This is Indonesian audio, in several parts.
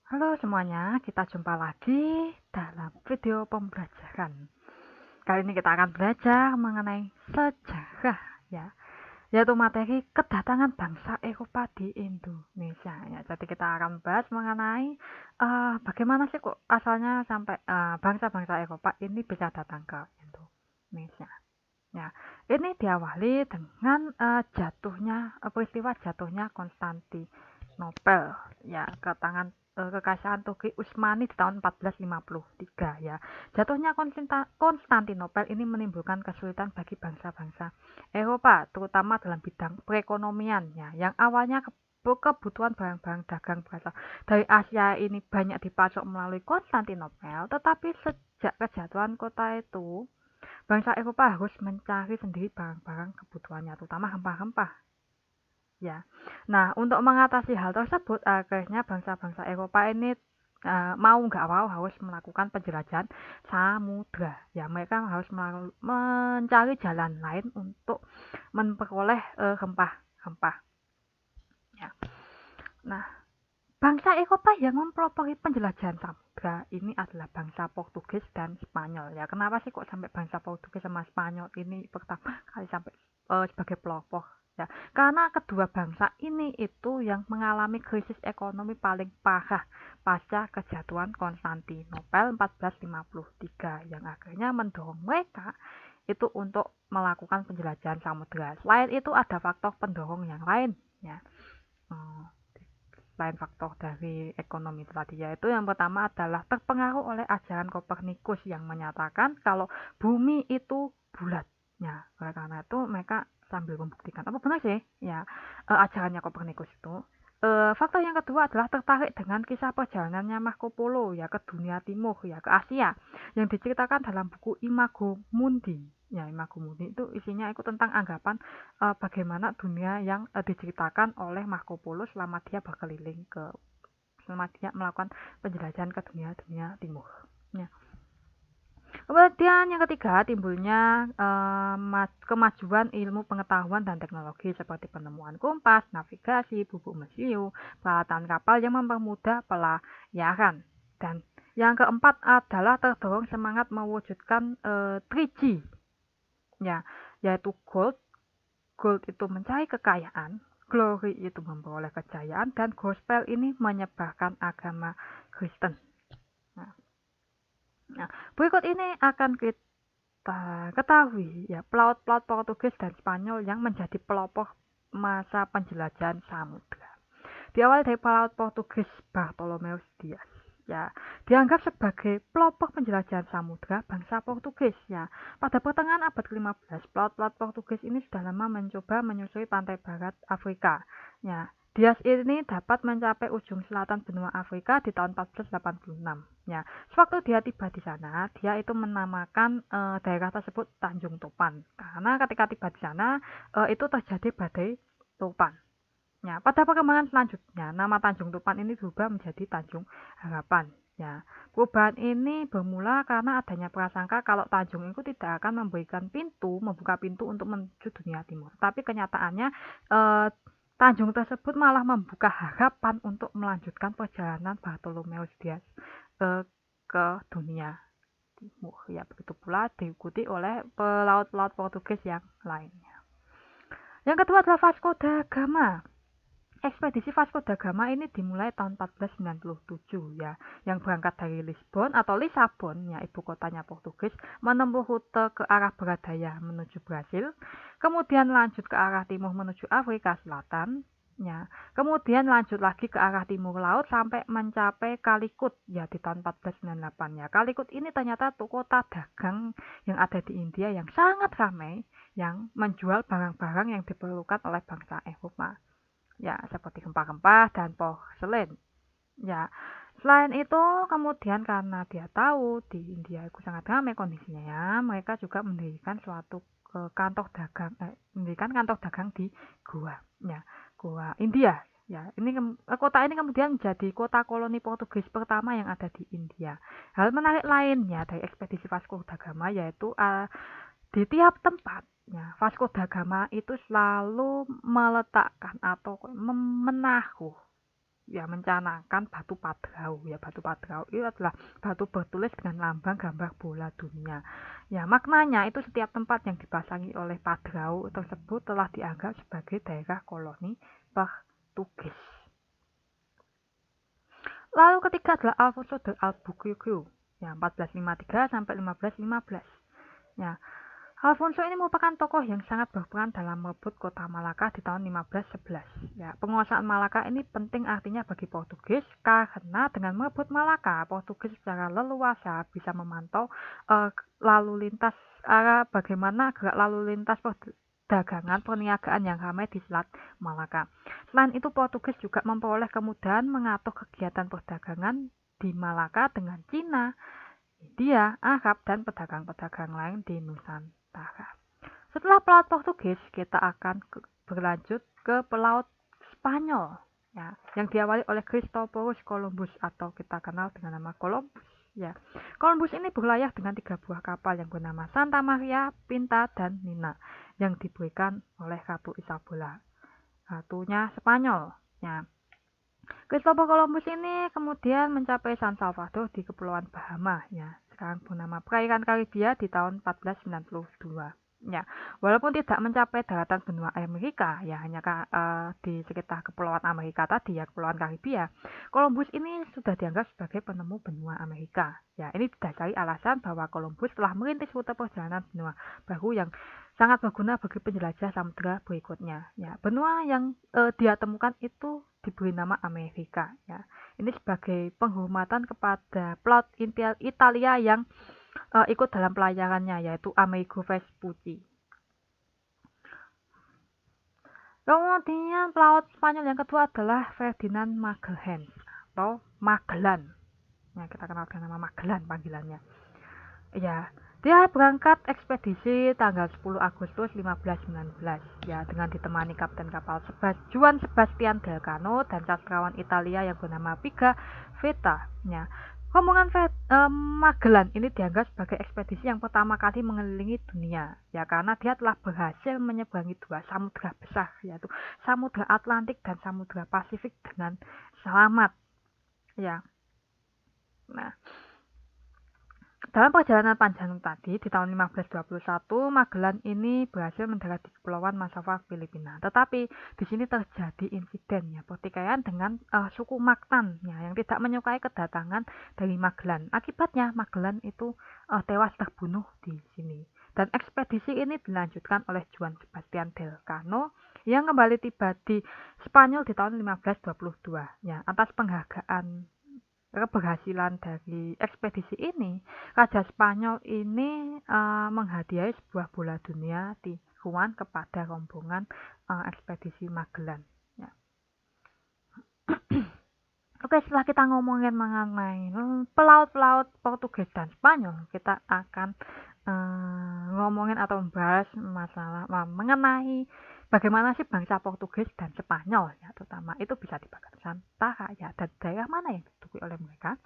Halo semuanya, kita jumpa lagi dalam video pembelajaran. Kali ini kita akan belajar mengenai sejarah ya, yaitu materi kedatangan bangsa Eropa di Indonesia ya. Jadi kita akan bahas mengenai bagaimana sih kok asalnya sampai bangsa-bangsa Eropa ini bisa datang ke Indonesia. Ya, ini diawali dengan peristiwa jatuhnya Konstantinopel ya ke tangan kekaisaran Turki Utsmani di tahun 1453 ya. Jatuhnya Konstantinopel ini menimbulkan kesulitan bagi bangsa-bangsa Eropa, terutama dalam bidang perekonomian ya, yang awalnya kebutuhan barang-barang dagang berasal dari Asia ini banyak dipasok melalui Konstantinopel, tetapi sejak kejatuhan kota itu bangsa Eropa harus mencari sendiri barang-barang kebutuhannya, terutama rempah-rempah. Ya. Nah, untuk mengatasi hal tersebut, akhirnya bangsa-bangsa Eropa ini mau nggak mau harus melakukan penjelajahan samudra. Ya, mereka harus mencari jalan lain untuk memperoleh rempah-rempah. Ya. Nah, bangsa Eropa yang mempelopori penjelajahan samudra ini adalah bangsa Portugis dan Spanyol. Ya, kenapa sih kok sampai bangsa Portugis sama Spanyol ini pertama kali sampai sebagai pelopor? Ya, karena kedua bangsa ini itu yang mengalami krisis ekonomi paling parah pasca kejatuhan Konstantinopel 1453 yang akhirnya mendorong mereka itu untuk melakukan penjelajahan samudra. Selain itu ada faktor pendorong yang lain ya. Hmm, Selain faktor dari ekonomi tadi, yaitu yang pertama adalah terpengaruh oleh ajaran Kopernikus yang menyatakan kalau bumi itu bulat. Ya, oleh karena itu mereka sambil membuktikan apa benar sih ya ajarannya Kopernikus itu. Faktor yang kedua adalah tertarik dengan kisah perjalanannya Marco Polo ya ke dunia timur ya ke Asia yang diceritakan dalam buku Imago Mundi. Ya, Imago Mundi itu isinya itu tentang anggapan bagaimana dunia yang diceritakan oleh Marco Polo selama dia melakukan penjelajahan ke dunia timur. Ya. Kemudian yang ketiga timbulnya kemajuan ilmu pengetahuan dan teknologi seperti penemuan kompas, navigasi, bubuk mesiu, peralatan kapal yang mempermudah pelayaran. Dan yang keempat adalah terdorong semangat mewujudkan 3G ya, yaitu gold itu mencari kekayaan, glory itu memperoleh kejayaan, dan gospel ini menyebarkan agama Kristen. Nah, berikut ini akan kita ketahui ya pelaut-pelaut Portugis dan Spanyol yang menjadi pelopor masa penjelajahan samudra. Diawali dari pelaut Portugis Bartolomeus Dias. Ya, dianggap sebagai pelopor penjelajahan samudra bangsa Portugis ya. Pada pertengahan abad ke-15, pelaut-pelaut Portugis ini sudah lama mencoba menyusuri pantai barat Afrika. Ya, Dias ini dapat mencapai ujung selatan benua Afrika di tahun 1486. Ya, sewaktu dia tiba di sana, dia itu menamakan daerah tersebut Tanjung Topan karena ketika tiba di sana itu terjadi badai topan. Ya, pada perkembangan selanjutnya, nama Tanjung Tupan ini berubah menjadi Tanjung Harapan. Ya, perubahan ini bermula karena adanya prasangka kalau Tanjung itu tidak akan membuka pintu untuk menuju dunia timur. Tapi kenyataannya eh, Tanjung tersebut malah membuka harapan untuk melanjutkan perjalanan Bartolomeus Dias eh, ke dunia timur. Ya, begitu pula diikuti oleh pelaut-pelaut Portugis yang lainnya. Yang kedua adalah Vasco da Gama. Ekspedisi Vasco da Gama ini dimulai tahun 1497 ya, yang berangkat dari Lisabon ya ibu kotanya Portugis, menempuh rute ke arah barat daya menuju Brasil, kemudian lanjut ke arah timur menuju Afrika Selatan, ya, kemudian lanjut lagi ke arah timur laut sampai mencapai Calicut ya di tahun 1498 ya. Calicut ini ternyata tuh kota dagang yang ada di India yang sangat ramai, yang menjual barang-barang yang diperlukan oleh bangsa Eropa ya seperti rempah-rempah dan porselen ya. Selain itu kemudian karena dia tahu di India itu sangat ramai kondisinya ya, mereka juga mendirikan kantor dagang di Goa ya, Goa India ya. Kota ini kemudian menjadi kota koloni Portugis pertama yang ada di India. Hal menarik lainnya dari ekspedisi Vasco da Gama yaitu di tiap tempat ya, Vasco da Gama itu selalu meletakkan atau menaruh ya mencanangkan batu padrau. Ya, batu padrau itu adalah batu bertulis dengan lambang gambar bola dunia. Ya, maknanya itu setiap tempat yang dipasangi oleh padrau tersebut telah dianggap sebagai daerah koloni Portugis. Lalu ketiga adalah Alfonso de Albuquerque, ya 1453 sampai 1515. Ya, Alfonso ini merupakan tokoh yang sangat berperan dalam merebut kota Malaka di tahun 1511. Ya, penguasaan Malaka ini penting artinya bagi Portugis karena dengan merebut Malaka, Portugis secara leluasa bisa memantau lalu lintas bagaimana gerak lalu lintas perdagangan perniagaan yang ramai di Selat Malaka. Selain itu, Portugis juga memperoleh kemudahan mengatur kegiatan perdagangan di Malaka dengan Cina, India, Arab, dan pedagang-pedagang lain di Nusantara. Setelah pelaut Portugis, kita akan berlanjut ke pelaut Spanyol, ya, yang diawali oleh Christophorus Columbus atau kita kenal dengan nama Columbus. Ya, Columbus ini berlayar dengan 3 buah kapal yang bernama Santa Maria, Pinta, dan Nina yang diberikan oleh Ratu Isabella, ratunya Spanyol. Ya, Christopher Columbus ini kemudian mencapai San Salvador di Kepulauan Bahama, ya, sekarang bernama Perairan Karibia di tahun 1492. Ya, walaupun tidak mencapai daratan benua Amerika, ya hanya di sekitar Kepulauan Amerika tadi, ya Kepulauan Karibia, Columbus ini sudah dianggap sebagai penemu benua Amerika. Ya, ini didasari alasan bahwa Columbus telah merintis rute perjalanan benua baru yang sangat berguna bagi penjelajah samudera berikutnya. Ya, benua yang dia temukan itu diberi nama Amerika. Ya, ini sebagai penghormatan kepada pelaut Italia yang ikut dalam pelayarannya, yaitu Amerigo Vespucci. Kemudian pelaut Spanyol yang kedua adalah Ferdinand Magellan atau Magellan. Ya, kita kenal dengan nama Magellan panggilannya. Ya, dia berangkat ekspedisi tanggal 10 Agustus 1519, ya, dengan ditemani kapten kapal Juan Sebastian Delcano dan sastrawan Italia yang bernama Piga Vetta. Ya, rombongan Magellan ini dianggap sebagai ekspedisi yang pertama kali mengelilingi dunia, ya, karena dia telah berhasil menyeberangi 2 samudra besar, yaitu Samudra Atlantik dan Samudra Pasifik dengan selamat. Ya, nah, dalam perjalanan panjang tadi di tahun 1521, Magellan ini berhasil mendarat di Kepulauan Massawa, Filipina. Tetapi di sini terjadi insiden, ya, pertikaian dengan suku Mactan, ya, yang tidak menyukai kedatangan dari Magellan. Akibatnya Magellan itu tewas terbunuh di sini. Dan ekspedisi ini dilanjutkan oleh Juan Sebastian Delcano yang kembali tiba di Spanyol di tahun 1522. Ya, atas penghargaan keberhasilan dari ekspedisi ini, Raja Spanyol ini menghadiahi sebuah bola dunia tiruan kepada rombongan ekspedisi Magellan. Ya. Oke, setelah kita ngomongin mengenai pelaut-pelaut Portugis dan Spanyol, kita akan ngomongin atau membahas masalah mengenai bagaimana sih bangsa Portugis dan Spanyol, ya, terutama itu bisa dibagi Nusantara, ya, dan daerah mana yang diduduki oleh mereka.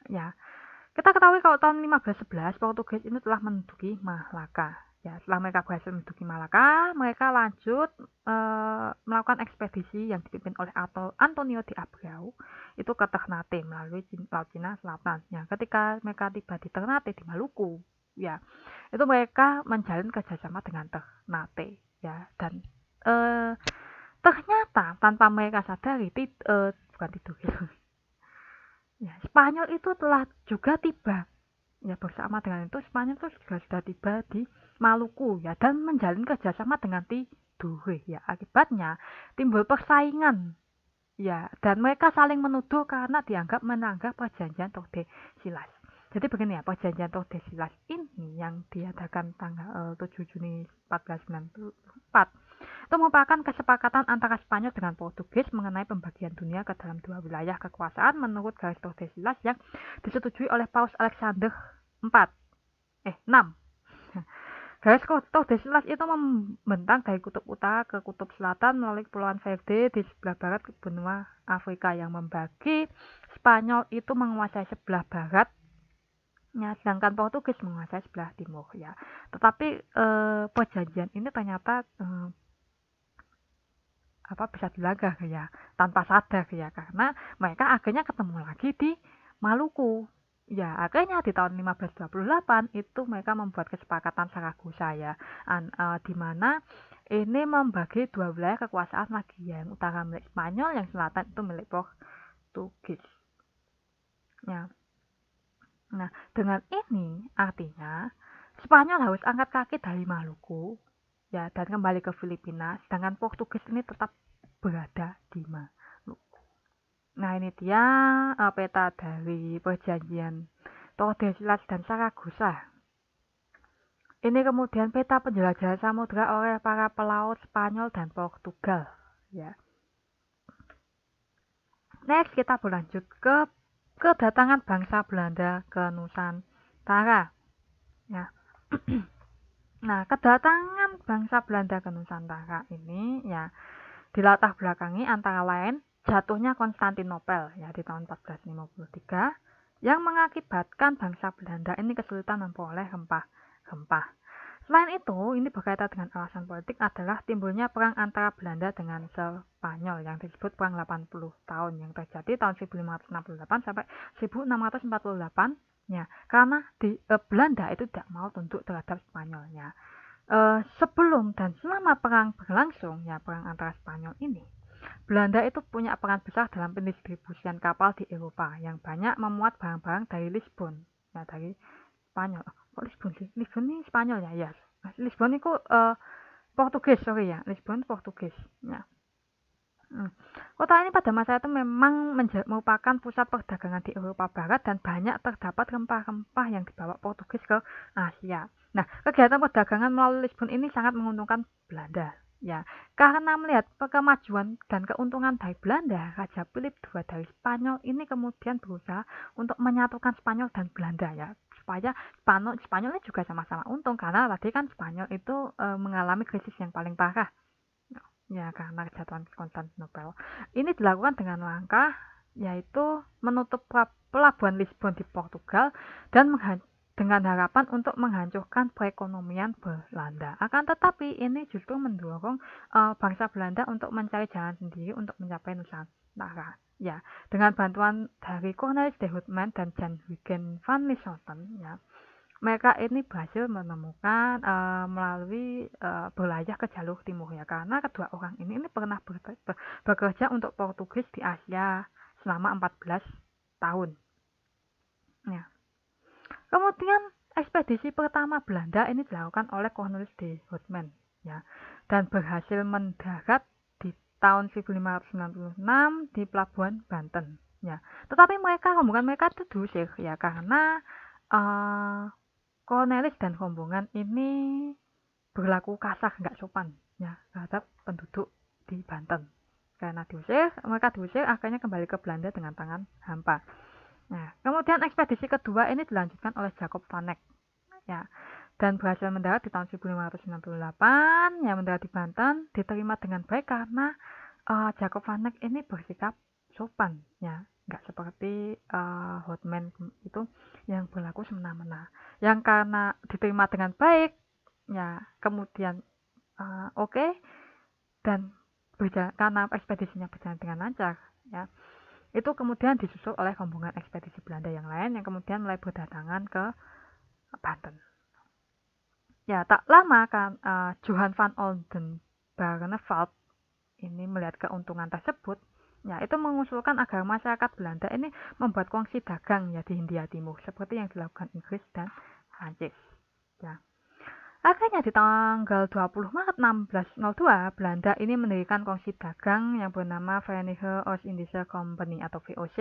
Ya, kita ketahui kalau tahun 1511 Portugis ini telah menduduki Malaka. Ya, setelah mereka berhasil menduduki Malaka, mereka lanjut melakukan ekspedisi yang dipimpin oleh Antonio de Abreu itu ke Ternate melalui Laut Cina Selatan. Ya, ketika mereka tiba di Ternate di Maluku, ya, itu mereka menjalin kerjasama dengan Ternate, ya, dan ternyata tanpa mereka sadari bukan tidur gitu. Ya, Spanyol itu telah juga tiba. Ya, bersama dengan itu Spanyol itu juga sudah tiba di Maluku, ya, dan menjalin kerjasama dengan Tidore. Ya, akibatnya timbul persaingan. Ya, dan mereka saling menuduh karena dianggap melanggar perjanjian Tordesillas. Jadi begini, ya, perjanjian Tordesillas ini yang diadakan tanggal 7 Juni 1494 itu merupakan kesepakatan antara Spanyol dengan Portugis mengenai pembagian dunia ke dalam 2 wilayah kekuasaan menurut garis Tordesillas yang disetujui oleh Paus Alexander IV. 6. Garis Tordesillas itu membentang dari kutub utara ke kutub selatan melalui Kepulauan Verde di sebelah barat benua Afrika yang membagi Spanyol itu menguasai sebelah barat, ya, sedangkan Portugis menguasai sebelah timur, ya. Tetapi perjanjian ini ternyata bisa dilanggar ya tanpa sadar ya, karena mereka akhirnya ketemu lagi di Maluku. Ya, akhirnya di tahun 1528 itu mereka membuat kesepakatan Saragossa ya, di mana ini membagi dua wilayah kekuasaan lagi, yang utara milik Spanyol, yang selatan itu milik Portugis. Ya. Nah, dengan ini artinya Spanyol harus angkat kaki dari Maluku ya dan kembali ke Filipina, sedangkan Portugis ini tetap berada di Maluku. Nah, ini dia peta dari perjanjian Tordesillas dan Saragossa. Ini kemudian peta penjelajahan samudra oleh para pelaut Spanyol dan Portugal ya. Next, kita berlanjut ke kedatangan bangsa Belanda ke Nusantara ya. Nah, kedatangan bangsa Belanda ke Nusantara ini ya dilatar belakangi antara lain jatuhnya Konstantinopel ya di tahun 1453 yang mengakibatkan bangsa Belanda ini kesulitan memperoleh rempah-rempah. Selain itu, ini berkaitan dengan alasan politik adalah timbulnya perang antara Belanda dengan Spanyol yang disebut Perang 80 tahun yang terjadi tahun 1568 sampai 1648 ya, karena di Belanda itu tidak mau tunduk terhadap Spanyolnya. Sebelum dan selama perang berlangsung ya, perang antara Spanyol ini, Belanda itu punya peran besar dalam pendistribusian kapal di Eropa yang banyak memuat barang-barang dari Lisbon ya, dari Spanyol. Kok Lisbon sih? Lisbon ini Spanyol ya, ya. Lisbon itu Portugis, sorry ya. Lisbon Portugis. Ya. Kota ini pada masa itu memang merupakan pusat perdagangan di Eropa Barat dan banyak terdapat rempah-rempah yang dibawa Portugis ke Asia. Nah, kegiatan perdagangan melalui Lisbon ini sangat menguntungkan Belanda. Ya, karena melihat kemajuan dan keuntungan dari Belanda, Raja Philip II dari Spanyol ini kemudian berusaha untuk menyatukan Spanyol dan Belanda ya, supaya Spanyolnya juga sama-sama untung, karena tadi kan Spanyol itu mengalami krisis yang paling parah ya karena kejatuhan Konstantinopel. Ini dilakukan dengan langkah yaitu menutup pelabuhan Lisbon di Portugal dan dengan harapan untuk menghancurkan perekonomian Belanda. Akan tetapi ini justru mendorong bangsa Belanda untuk mencari jalan sendiri untuk mencapai Nusantara. Ya, dengan bantuan dari Cornelis de Houtman dan Jan Huygens van Lieshoten ya, mereka ini berhasil menemukan melalui berlayar ke jalur timur ya, karena kedua orang ini pernah bekerja untuk Portugis di Asia selama 14 tahun. Ya. Kemudian ekspedisi pertama Belanda ini dilakukan oleh Cornelis de Houtman ya, dan berhasil mendarat di tahun 1596 di pelabuhan Banten ya. Tetapi rombongan mereka itu diusir ya karena Cornelis dan rombongan ini berlaku kasar, nggak sopan ya terhadap penduduk di Banten. Karena mereka diusir, akhirnya kembali ke Belanda dengan tangan hampa. Nah, kemudian ekspedisi kedua ini dilanjutkan oleh Jacob van Eyck ya, dan berhasil mendarat di tahun 1598 yang mendarat di Banten, diterima dengan baik karena Jacob van Eyck ini bersikap sopan ya, nggak seperti Houtman itu yang berlaku semena-mena, yang karena diterima dengan baik ya kemudian oke, dan karena ekspedisinya berjalan dengan lancar ya, itu kemudian disusul oleh rombongan ekspedisi Belanda yang lain yang kemudian mulai berdatangan ke Banten. Ya, tak lama kan Johan van Oldenbarneveld ini melihat keuntungan tersebut, ya itu mengusulkan agar masyarakat Belanda ini membuat kongsi dagang ya di Hindia Timur seperti yang dilakukan Inggris dan Prancis. Ya. Akhirnya di tanggal 20 Maret 1602, Belanda ini mendirikan kongsi dagang yang bernama Verenigde Oost-Indische Compagnie atau VOC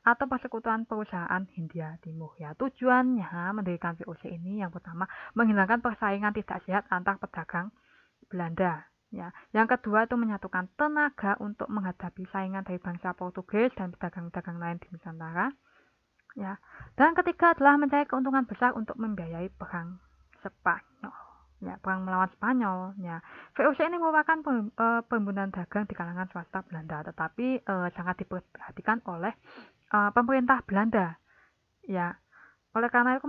atau Persekutuan Perusahaan Hindia Timur. Ya, tujuannya mendirikan VOC ini yang pertama menghilangkan persaingan tidak sehat antar pedagang Belanda. Ya, yang kedua itu menyatukan tenaga untuk menghadapi saingan dari bangsa Portugis dan pedagang-pedagang lain di Nusantara. Ya, dan ketiga adalah mencari keuntungan besar untuk membiayai perang Spanyol. Ya, perang melawan Spanyol. Ya, VOC ini merupakan perhimpunan dagang di kalangan swasta Belanda, tetapi sangat diperhatikan oleh pemerintah Belanda. Ya, Oleh karena itu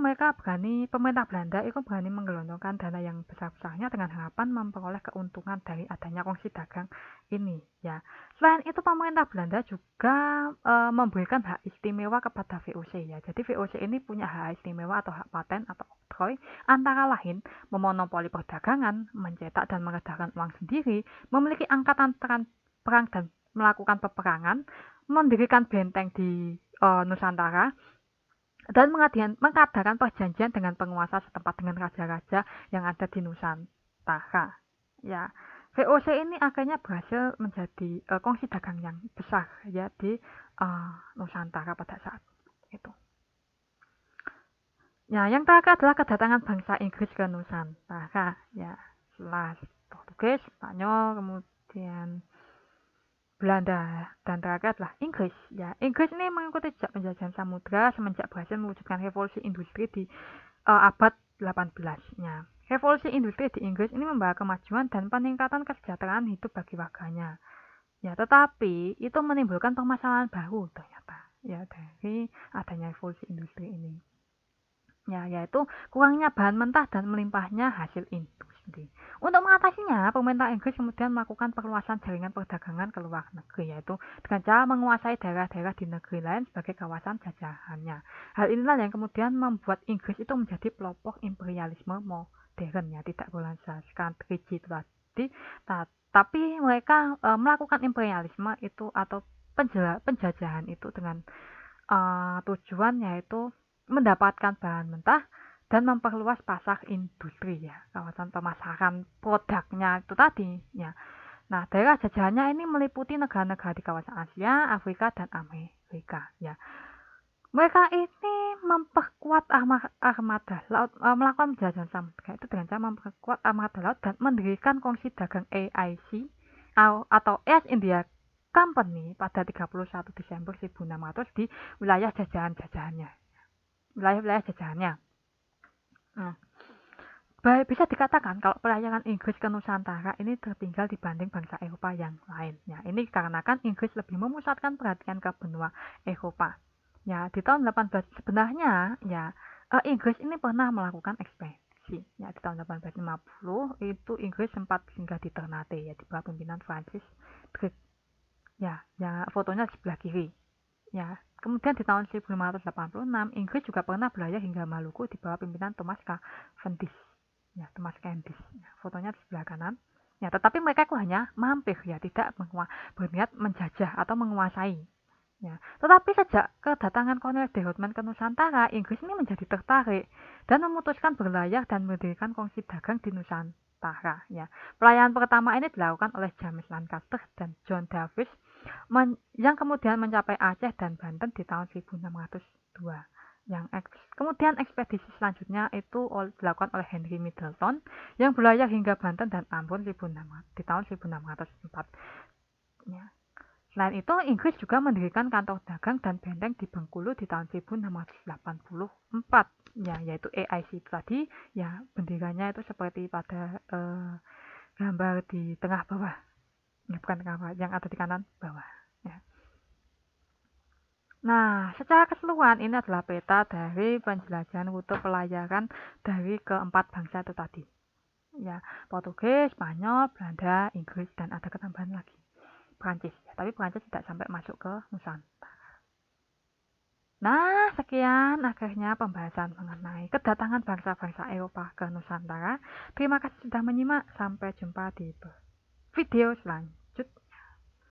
pemerintah Belanda itu berani menggelontorkan dana yang besar-besarnya dengan harapan memperoleh keuntungan dari adanya kongsi dagang ini ya. Selain itu pemerintah Belanda juga memberikan hak istimewa kepada VOC ya. Jadi VOC ini punya hak istimewa atau hak paten atau oktroy antara lain memonopoli perdagangan, mencetak dan mengedarkan uang sendiri, memiliki angkatan perang dan melakukan peperangan, mendirikan benteng di Nusantara, dan mengadakan perjanjian dengan penguasa setempat dengan raja-raja yang ada di Nusantara. Ya, VOC ini akhirnya berhasil menjadi kongsi dagang yang besar ya di Nusantara pada saat itu. Ya, yang terakhir adalah kedatangan bangsa Inggris ke Nusantara. Ya, setelah Portugis, Spanyol, kemudian Belanda, dan terakhir adalah Inggris. Ya, Inggris ini mengikuti jejak penjajahan samudra semenjak berhasil mewujudkan revolusi industri di abad 18-nya. Revolusi industri di Inggris ini membawa kemajuan dan peningkatan kesejahteraan hidup bagi warganya. Ya, tetapi itu menimbulkan permasalahan baru ternyata ya dari adanya revolusi industri ini. Ya, yaitu kurangnya bahan mentah dan melimpahnya hasil industri. Untuk mengatasinya, pemerintah Inggris kemudian melakukan perluasan jaringan perdagangan ke luar negeri, yaitu dengan cara menguasai daerah-daerah di negeri lain sebagai kawasan jajahannya. Hal inilah yang kemudian membuat Inggris itu menjadi pelopor imperialisme modern, ya, tidak berlandaskan rigid tadi, tapi mereka melakukan imperialisme itu atau penjajahan itu dengan tujuan yaitu mendapatkan bahan mentah dan memperluas pasar industri ya, kawasan pemasaran produknya itu tadi ya. Nah, daerah jajahannya ini meliputi negara-negara di kawasan Asia, Afrika, dan Amerika ya. Mereka ini memperkuat armada laut, melakukan penjajahan samudera itu dengan cara memperkuat armada laut dan mendirikan kongsi dagang AIC atau East India Company pada 31 Desember 1600 di wilayah jajahannya. Wilayah-wilayah jajahannya. Bisa dikatakan kalau pelayaran Inggris ke Nusantara ini tertinggal dibanding bangsa Eropa yang lainnya. Ini dikarenakan Inggris lebih memusatkan perhatian ke benua Eropa. Ya, di tahun 18 sebenarnya ya Inggris ini pernah melakukan ekspedisi. Ya, di tahun 1850 itu Inggris sempat singgah di Ternate ya di bawah pimpinan Francis Drake. Ya, yang fotonya di sebelah kiri. Ya, kemudian di tahun 1586 Inggris juga pernah berlayar hingga Maluku di bawah pimpinan Thomas Cavendish. Ya, Thomas Cavendish. Ya, fotonya di sebelah kanan. Ya, tetapi mereka itu hanya mampir ya, tidak berniat menjajah atau menguasai. Ya, tetapi sejak kedatangan Cornelius de Houtman ke Nusantara, Inggris ini menjadi tertarik dan memutuskan berlayar dan mendirikan kongsi dagang di Nusantara. Ya, pelayanan pertama ini dilakukan oleh James Lancaster dan John Davis yang kemudian mencapai Aceh dan Banten di tahun 1602. Kemudian ekspedisi selanjutnya itu dilakukan oleh Henry Middleton yang berlayar hingga Banten dan Ambon di tahun 1604. Ya. Selain itu, Inggris juga mendirikan kantor dagang dan benteng di Bengkulu di tahun 1684. Ya, yaitu AIC tadi. Ya, benderanya itu seperti pada gambar di tengah bawah. Ya, bukan tengah bawah, yang ada di kanan bawah. Ya. Nah, secara keseluruhan ini adalah peta dari penjelajahan rute pelayaran dari keempat bangsa itu tadi. Ya, Portugis, Spanyol, Belanda, Inggris, dan ada ketambahan lagi. Prancis. Ya, tapi Prancis tidak sampai masuk ke Nusantara. Nah, sekian akhirnya pembahasan mengenai kedatangan bangsa-bangsa Eropa ke Nusantara. Terima kasih sudah menyimak. Sampai jumpa di video selanjutnya.